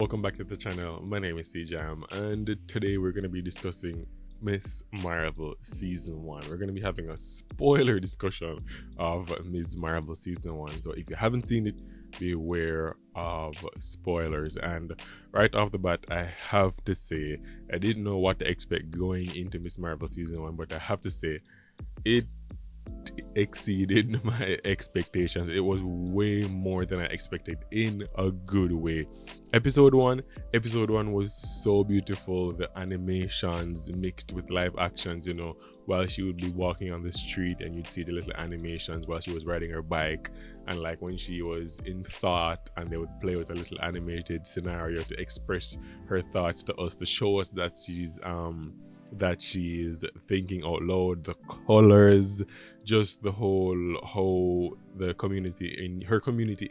Welcome back to the channel. My name is CJam, and today we're going to be discussing Miss Marvel Season 1. We're going to be having a spoiler discussion of Miss Marvel Season 1. So if you haven't seen it, beware of spoilers. And right off the bat, I have to say, I didn't know what to expect going into Miss Marvel Season 1, but I have to say, it exceeded my expectations. It was way more than I expected in a good way. Episode one was so beautiful. The animations mixed with live actions, while she would be walking on the street and you'd see the little animations while she was riding her bike, and like when she was in thought and they would play with a little animated scenario to express her thoughts to us, to show us that she's thinking out loud. The colors, just the whole how the community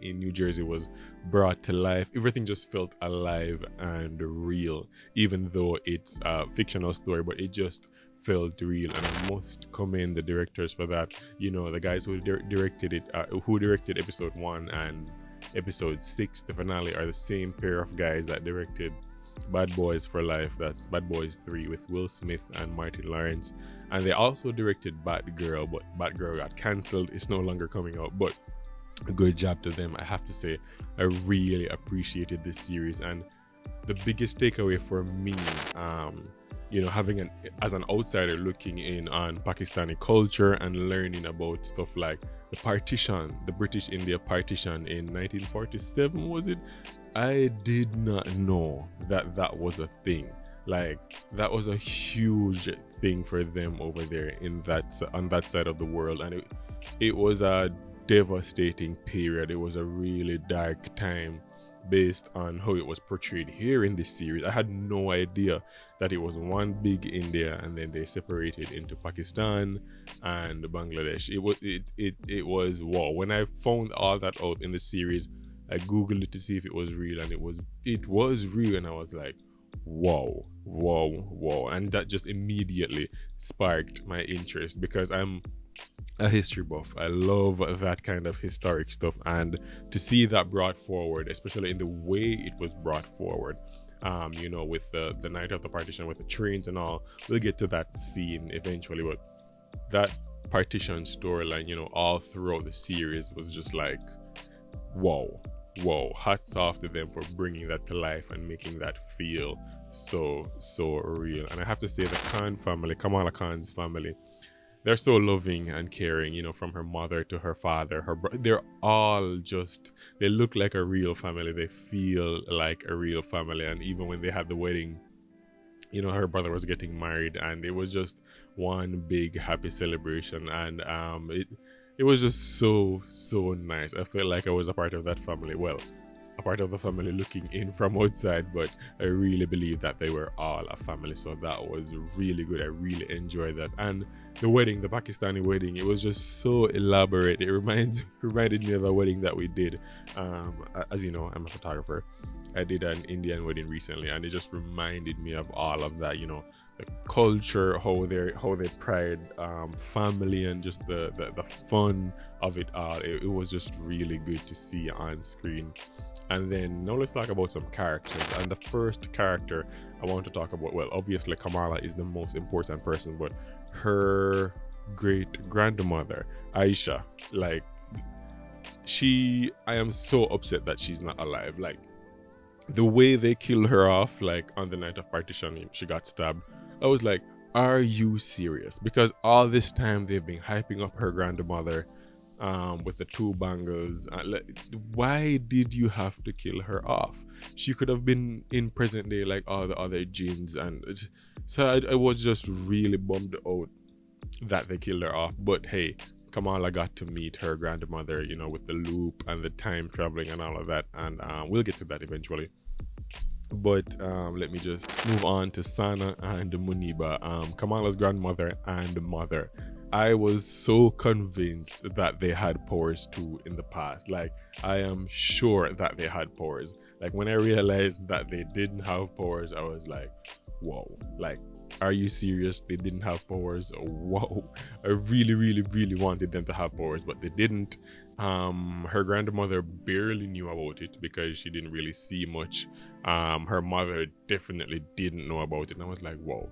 in New Jersey was brought to life. Everything just felt alive and real, even though it's a fictional story, but it just felt real. And I must commend the directors for that. The guys who directed it, who directed episode 1 and episode 6, the finale, are the same pair of guys that directed Bad Boys for Life. That's Bad Boys 3 with Will Smith and Martin Lawrence. And they also directed Batgirl, but Batgirl got cancelled. It's no longer coming out, but a good job to them. I have to say, I really appreciated this series. And the biggest takeaway for me, having as an outsider looking in on Pakistani culture and learning about stuff like the partition, the British India partition in 1947, was it? I did not know that was a thing. Like, that was a huge thing for them over there on that side of the world, and it was a devastating period. It was a really dark time based on how it was portrayed here in this series. I had no idea that it was one big India and then they separated into Pakistan and Bangladesh. It was wow. When I found all that out in the series, I googled it to see if it was real, and it was real, and I was like, wow, and that just immediately sparked my interest because I'm a history buff. I love that kind of historic stuff, and to see that brought forward, especially in the way it was brought forward, with the night of the partition, with the trains and all. We'll get to that scene eventually, but that partition storyline, all throughout the series was just like, wow, hats off to them for bringing that to life and making that feel so real. And I have to say, the Khan family, Kamala Khan's family, they're so loving and caring, from her mother to her father, they're all just, they look like a real family. They feel like a real family. And even when they had the wedding, her brother was getting married, and it was just one big happy celebration. And it was just so nice. I felt like I was a part of that family. Well, a part of the family looking in from outside, but I really believe that they were all a family. So that was really good. I really enjoyed that. And the wedding, the Pakistani wedding, it was just so elaborate. It reminded me of a wedding that we did. As you know, I'm a photographer. I did an Indian wedding recently, and it just reminded me of all of that, the culture, how they pride family, and just the fun of it all. It was just really good to see on screen. And then now let's talk about some characters. And the first character I want to talk about, well, obviously Kamala is the most important person, but her great grandmother Aisha, like, I am so upset that she's not alive. Like, the way they killed her off, like on the night of partition, she got stabbed. I was like, are you serious? Because all this time they've been hyping up her grandmother with the 2 bangles. Why did you have to kill her off? She could have been in present day like all the other Jinns. And so I was just really bummed out that they killed her off. But hey, Kamala got to meet her grandmother, with the loop and the time traveling and all of that. And we'll get to that eventually. But let me just move on to Sana and Muniba, Kamala's grandmother and mother. I was so convinced that they had powers too in the past. Like, I am sure that they had powers. Like, when I realized that they didn't have powers, I was like, whoa. Like, are you serious? They didn't have powers? Whoa. I really wanted them to have powers, but they didn't. Her grandmother barely knew about it because she didn't really see much. Her mother definitely didn't know about it, and I was like, whoa.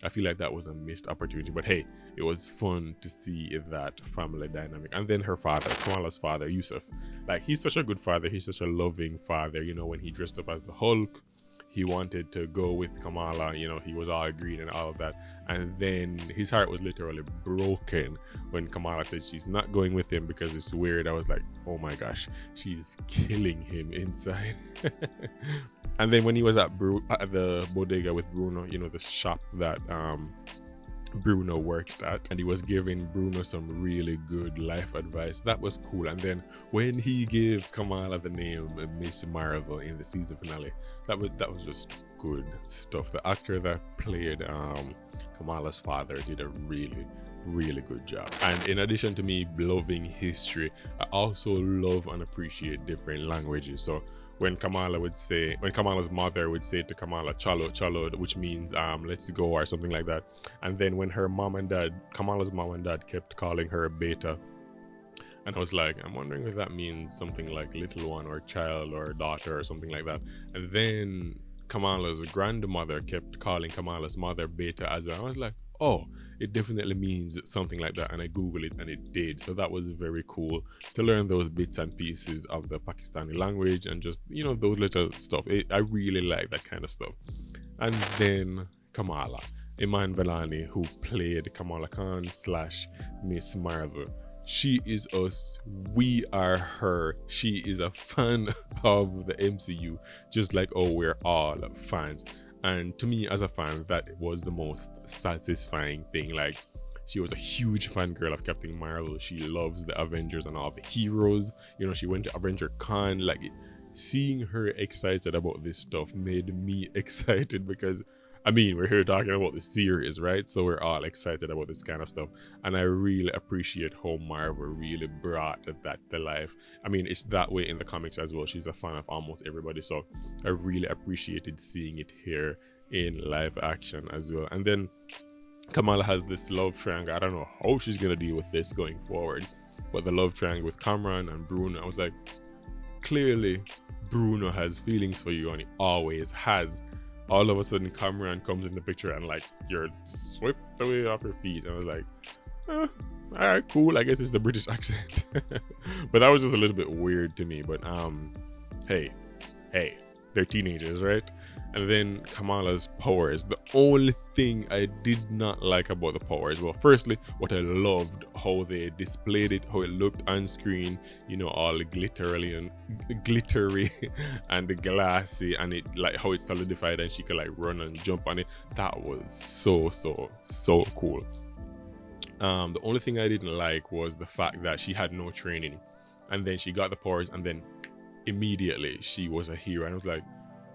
I feel like that was a missed opportunity, but hey, it was fun to see that family dynamic. And then her father, Kamala's father, Yusuf, like, he's such a good father. He's such a loving father. You know, when he dressed up as the Hulk, he wanted to go with Kamala. You know, he was all green and all of that. And then his heart was literally broken when Kamala said she's not going with him because it's weird. I was like, oh my gosh, she's killing him inside. And then when he was at the bodega with Bruno, you know, the shop that Bruno worked at, and he was giving Bruno some really good life advice. That was cool. And then when he gave Kamala the name Miss Marvel in the season finale, that was just good stuff. The actor that played Kamala's father did a really good job. And in addition to me loving history, I also love and appreciate different languages. So when Kamala's mother would say to Kamala, chalo, chalo, which means let's go or something like that. And then when Kamala's mom and dad kept calling her beta, and I was like, I'm wondering if that means something like little one or child or daughter or something like that. And then Kamala's grandmother kept calling Kamala's mother beta as well. I was like, oh, it definitely means something like that. And I Googled it and it did. So that was very cool to learn those bits and pieces of the Pakistani language and just, you know, those little stuff. I really like that kind of stuff. And then Kamala, Iman Vellani, who played Kamala Khan / Miss Marvel. She is us. We are her. She is a fan of the MCU, just like, oh, we're all fans. And to me, as a fan, that was the most satisfying thing. Like, she was a huge fangirl of Captain Marvel. She loves the Avengers and all the heroes. You know, she went to Avenger Con. Like, seeing her excited about this stuff made me excited because, I mean, we're here talking about the series, right? So we're all excited about this kind of stuff. And I really appreciate how Marvel really brought that to life. I mean, it's that way in the comics as well. She's a fan of almost everybody. So I really appreciated seeing it here in live action as well. And then Kamala has this love triangle. I don't know how she's going to deal with this going forward. But the love triangle with Cameron and Bruno, I was like, clearly Bruno has feelings for you and he always has. All of a sudden Cameron comes in the picture and like you're swept away off your feet. And I was like, all right, cool. I guess it's the British accent. But that was just a little bit weird to me. But hey, they're teenagers, right? And then Kamala's powers. The only thing I did not like about the powers, well, firstly, what I loved how they displayed it, how it looked on screen, you know, all glittery and glassy, and it like how it solidified and she could like run and jump on it. That was so cool. The only thing I didn't like was the fact that she had no training, and then she got the powers, and then immediately she was a hero. And I was like,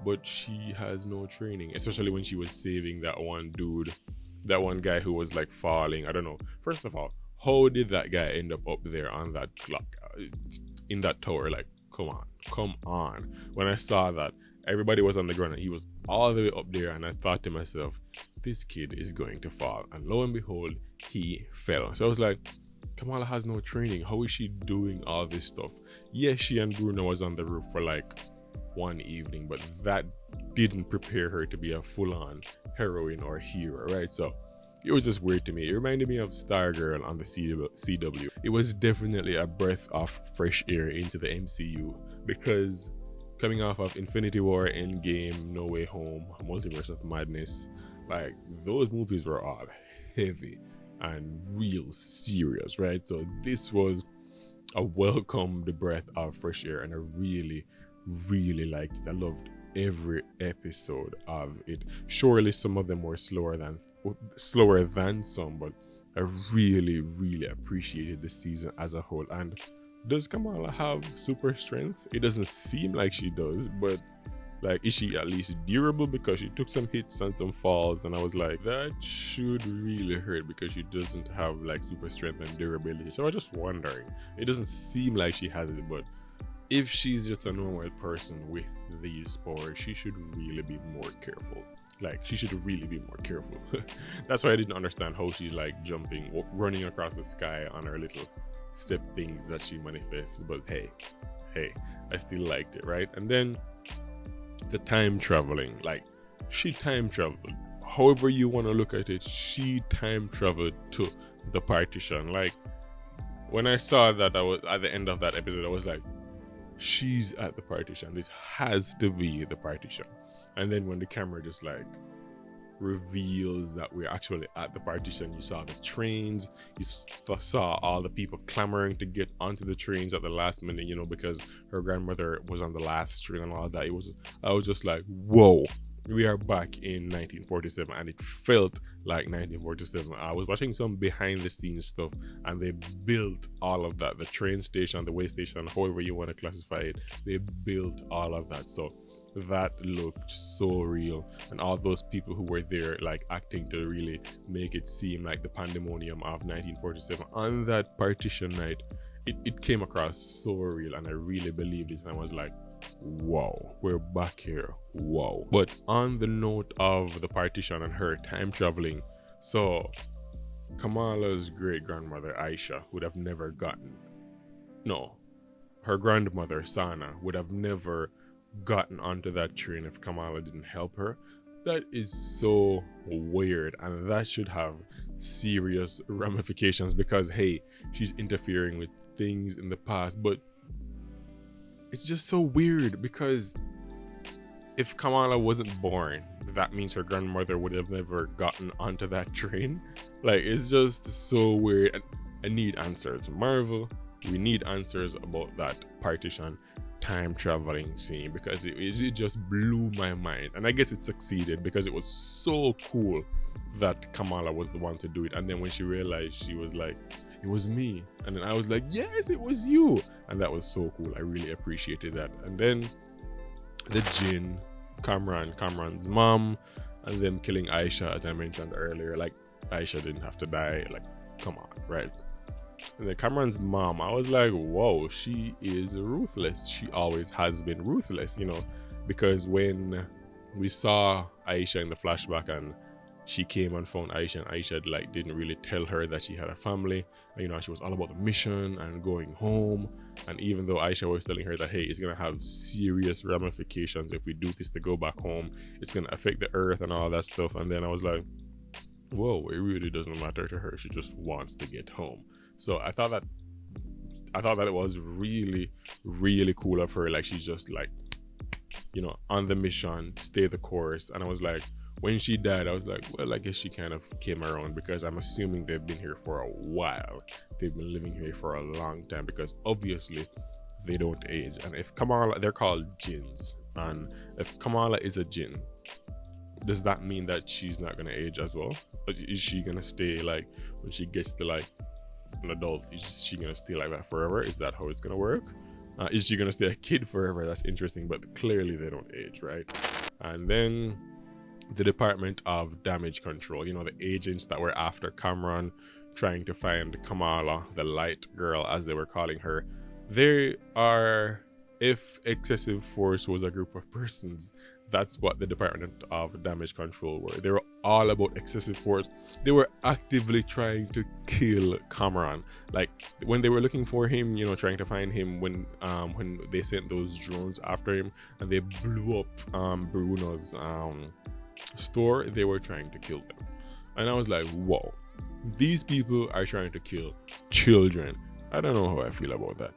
but she has no training, especially when she was saving that one dude, that one guy who was like falling. I don't know. First of all, how did that guy end up there on that clock in that tower? Like, come on. When I saw that, everybody was on the ground and he was all the way up there, and I thought to myself, this kid is going to fall. And lo and behold, he fell. So I was like, Kamala has no training. How is she doing all this stuff? Yes, she and Bruno was on the roof for like one evening, but that didn't prepare her to be a full-on heroine or hero, right? So it was just weird to me. It reminded me of Stargirl on the CW. It was definitely a breath of fresh air into the MCU, because coming off of Infinity War, Endgame, No Way Home, Multiverse of Madness, like those movies were all heavy and real serious, right? So this was a welcomed breath of fresh air, and I really liked it. I loved every episode of it. Surely some of them were slower than some, but I really appreciated the season as a whole. And does Kamala have super strength? It doesn't seem like she does, but like, is she at least durable? Because she took some hits and some falls, and I was like, that should really hurt because she doesn't have like super strength and durability. So I was just wondering. It doesn't seem like she has it, but if she's just a normal person with these powers, she should really be more careful. Like, she should really be more careful. That's why I didn't understand how she's like jumping, running across the sky on her little step things that she manifests. But hey, I still liked it, right? And then the time traveling, like she time traveled. However you want to look at it, she time traveled to the partition. Like when I saw that, I was at the end of that episode, I was like, she's at the partition. This has to be the partition. And then when the camera just like reveals that we're actually at the partition, you saw the trains, you saw all the people clamoring to get onto the trains at the last minute, you know, because her grandmother was on the last train and all that. I was just like, whoa, we are back in 1947, and it felt like 1947. I was watching some behind the scenes stuff, and they built all of that, the train station, the way station, however you want to classify it, they built all of that. So that looked so real, and all those people who were there like acting to really make it seem like the pandemonium of 1947 on that partition night, it came across so real, and I really believed it, and I was like, whoa, we're back here, whoa. But on the note of the partition and her time traveling, so Kamala's great grandmother Aisha would have never her grandmother Sana would have never gotten onto that train if Kamala didn't help her. That is so weird, and that should have serious ramifications, because hey, she's interfering with things in the past. But it's just so weird, because if Kamala wasn't born, that means her grandmother would have never gotten onto that train. Like, it's just so weird, and I need answers. Marvel, we need answers about that partition time traveling scene, because it just blew my mind, and I guess it succeeded because it was so cool that Kamala was the one to do it. And then when she realized, she was like, it was me, and then I was like, yes, it was you, and that was so cool. I really appreciated that. And then the Jinn, Kamran's mom, and them killing Aisha, as I mentioned earlier. Like, Aisha didn't have to die, like, come on, right? And then Kamran's mom, I was like, whoa, she is ruthless. She always has been ruthless, you know, because when we saw Aisha in the flashback and she came and found Aisha, and Aisha like didn't really tell her that she had a family, and, you know, she was all about the mission and going home. And even though Aisha was telling her that, hey, it's gonna have serious ramifications if we do this to go back home, it's gonna affect the earth and all that stuff. And then I was like, whoa, it really doesn't matter to her. She just wants to get home. So I thought that it was really, really cool of her. Like, she's just like, you know, on the mission, stay the course. And I was like, when she died, I was like, well, I guess she kind of came around, because I'm assuming they've been here for a while. They've been living here for a long time, because obviously they don't age. And if Kamala, they're called jinns, and if Kamala is a jinn, does that mean that she's not gonna age as well? Or is she gonna stay, like, when she gets to like an adult, is she gonna stay like that forever? Is that how it's gonna work? Is she gonna stay a kid forever? That's interesting, but clearly they don't age, right? And then the Department of Damage Control, you know, the agents that were after Kamran, trying to find Kamala, the light girl as they were calling her. They are, if excessive force was a group of persons, that's what the Department of Damage Control were. They were all about excessive force. They were actively trying to kill Kamran. Like, when they were looking for him, you know, trying to find him, when they sent those drones after him and they blew up Bruno's store, they were trying to kill them. And I was like, whoa, these people are trying to kill children. I don't know how I feel about that.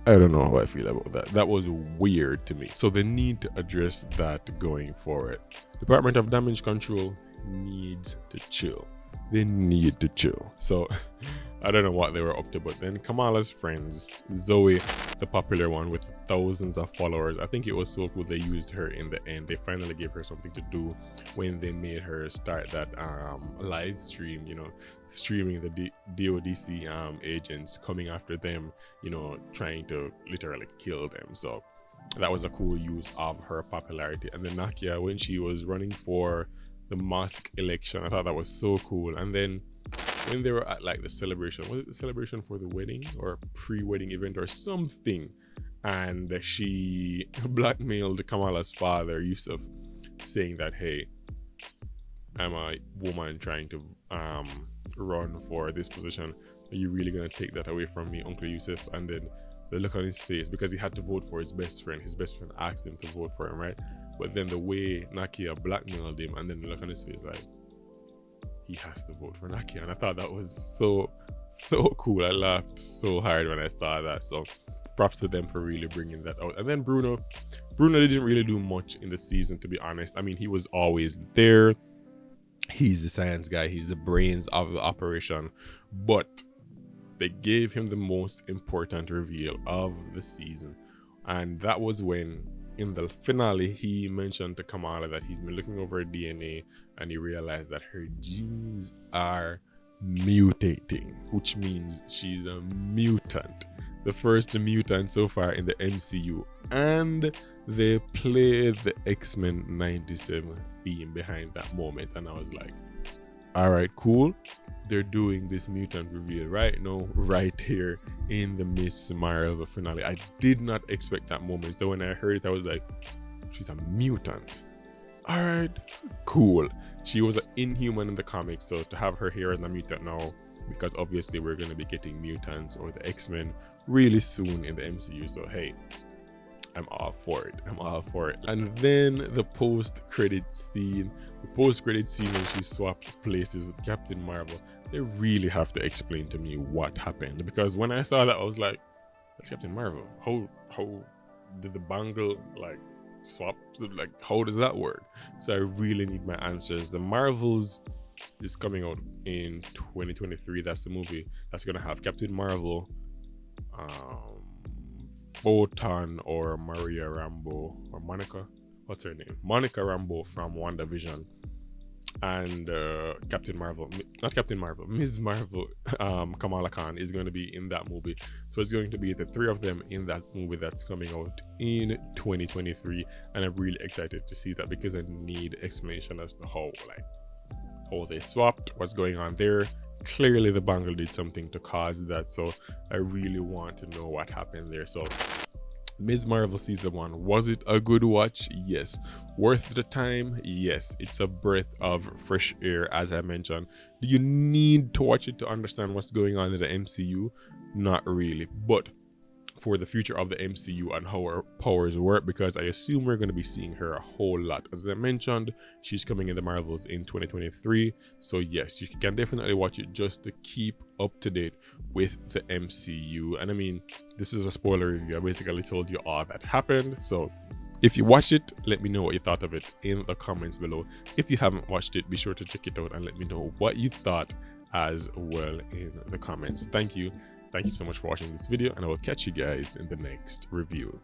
That was weird to me. So they need to address that going forward. Department of Damage Control needs to chill. They need to chill. So I don't know what they were up to, but then Kamala's friends, Zoe, the popular one with thousands of followers, I think it was so cool they used her in the end. They finally gave her something to do when they made her start that live stream, you know, streaming the DODC agents coming after them, you know, trying to literally kill them. So that was a cool use of her popularity. And then Nakia, when she was running for the mosque election, I thought that was so cool. And then when they were at like the celebration, was it the celebration for the wedding or pre-wedding event or something, and she blackmailed Kamala's father Yusuf, saying that, hey, I'm a woman trying to run for this position, Are you really gonna take that away from me, Uncle Yusuf? And then the look on his face, because he had to vote for his best friend. His best friend asked him to vote for him, right? But then the way Nakia blackmailed him, and then the look on his face, like, he has to vote for Nakia. And I thought that was so cool. I laughed so hard when I saw that. So props to them for really bringing that out. And then Bruno didn't really do much in the season, to be honest. I mean, he was always there. He's the science guy. He's the brains of the operation. But they gave him the most important reveal of the season. And that was when, in the finale, he mentioned to Kamala that he's been looking over her DNA and he realized that her genes are mutating, which means she's a mutant. The first mutant so far in the MCU. And they played the X-Men 97 theme behind that moment. And I was like, all right, cool. They're doing this mutant reveal right now, right here in the Miss Marvel finale. I did not expect that moment. So when I heard it, I was like, she's a mutant. All right, cool. She was an Inhuman in the comics. So to have her here as a mutant now, because obviously we're going to be getting mutants or the X-Men really soon in the MCU. So hey, I'm all for it. I'm all for it. And then the post-credit scene. The post-credit scene when she swapped places with Captain Marvel. They really have to explain to me what happened. Because when I saw that, I was like, that's Captain Marvel. How did the bangle like swap? Like, how does that work? So I really need my answers. The Marvels is coming out in 2023. That's the movie that's gonna have Captain Marvel, Photon, or Maria Rambeau, or Monica, what's her name? Monica Rambeau from WandaVision, and Ms. Marvel, Kamala Khan is going to be in that movie. So it's going to be the three of them in that movie that's coming out in 2023, and I'm really excited to see that because I need explanation as to how they swapped, what's going on there. Clearly the bangle did something to cause that, so I really want to know what happened there. So Ms. Marvel season 1, was it a good watch? Yes. Worth the time? Yes. It's a breath of fresh air, as I mentioned. Do you need to watch it to understand what's going on in the MCU? Not really, but for the future of the MCU and how her powers work, because I assume we're going to be seeing her a whole lot. As I mentioned, she's coming in the Marvels in 2023, so yes, you can definitely watch it just to keep up to date with the MCU. And I mean, this is a spoiler review. I basically told you all that happened, so if you watch it, let me know what you thought of it in the comments below. If you haven't watched it, be sure to check it out and let me know what you thought as well in the comments. Thank you so much for watching this video, and I will catch you guys in the next review.